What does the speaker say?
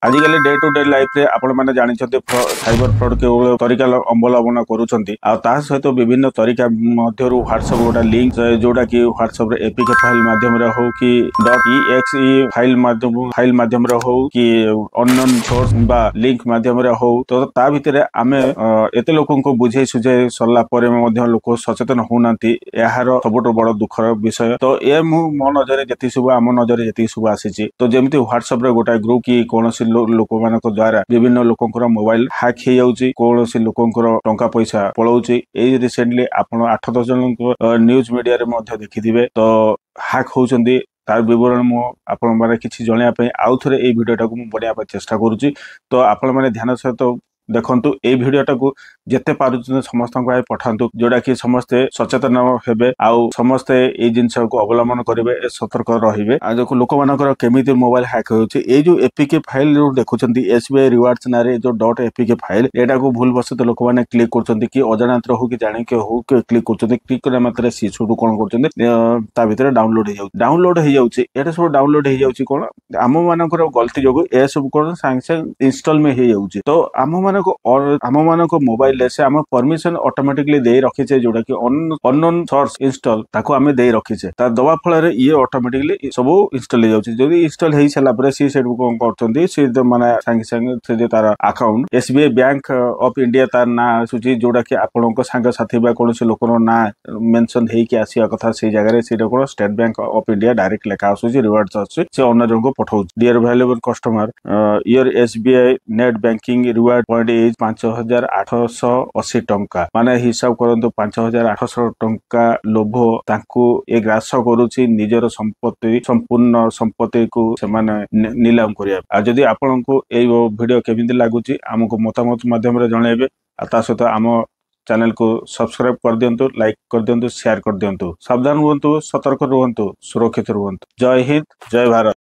आजिकल day to day life रे आपण मैंने जानते साइबर फ्रॉड के तरीका अवलंबन करुँच सहित विभिन्न तरीका व्हाट्सएप गोटा लिंक जोटा कि व्हाट्सएप एपीके फाइल माध्यम हो कि .exe फाइल माध्यम हो कि अननोन सोर्स बा लिंक माध्यम हो तो ता भितर आमे एते लोकों को बुझे सुझे सरला परे लोक सचेतन होना यार सबुठ बड़ दुखर विषय तो ये मो नजर जी सब आम नजर जी सब आसी तो जमी व्हाट्सएप गोटा ग्रुप कि कौन लोक मान द्वारा विभिन्न लोकंर मोबाइल हैक हो जाउची कौन लोकंर टंका पैसा पलाउची एई रिसेंटली आपण 8-10 जन न्यूज मीडिया रे मध्य देखिथिबे तो हैक होउचंदी तार विवरण मु आपण माने किछि जणिया आउ थरे एई वीडियोटा को मु बढिया चेष्टा करूची तो आपण माने ध्यान सहित देखंतु ए भिडियोटा को जेते पारुछन समस्त पठातु जोड़ा कि समस्ते सचेतन हेबे आउ समस्ते ए जिंस को अवलंबन करेंगे सतर्क रहिबे आ जो लोक मानकर केमिति मोबाइल हैक होउछि ए जो एपीके फाइल जो देखुछंती एसबीआई रिवार्ड्स नारे जो .एपीके फाइल एटा को भूल बसत लोक माने क्लिक करछंती कि अजानत हो कि जाने के हो कि क्लिक करछंती क्लिक करे मात्र सीसुडु कोन करछंती ता भीतर डाउनलोड हो जाउछि एटा सब डाउनलोड हो जाउछि कोन आम मानकर गलती जोगु ए सब कोन सांगे इंस्टॉल में हो जाउछि तो आम मानक मोबाइल से आम परमिशन ऑटोमेटिकली दे रखीचे जोड़ा कि अननोन सोर्स इंस्टॉल ताको आमे दे रखीचे ता दवा फल ये ऑटोमेटिकली सब इंस्टॉल हो जाउछि जदी इंस्टॉल हेई छला परे सी सेट कोन करछंती सी माने संगे संगे से जे तार account SBI bank of India तार ना आसुछि जोड़ा कि आपनको संग साथी बा कोनसे लोकनो ना मेंशन हेई कि आसिया कथा से जगह रे सेटा कोन State Bank of India direct लेखा आसुछि रिवार्ड्स आसुछि से अन्य जन को पठाउ dear valuable customer your SBI net banking reward point is 5880 टंका माने हिसाब करंतु 5880 टंका लोभ तांकु ए ग्रास करूछि निजर संपत्ति संपूर्ण संपत्ति को से माने नीलाम करिया आ जदी आपनको ए वीडियो केमिति लागुछि हमको मतामत माध्यम रे जणाइबे आ ता सहित आम चैनल को सब्सक्राइब कर दियंतु लाइक कर दियंतु शेयर कर दियंतु सावधान रुहंतु सतर्क रुहंतु सुरक्षित रुहंतु जय हिंद जय भारत।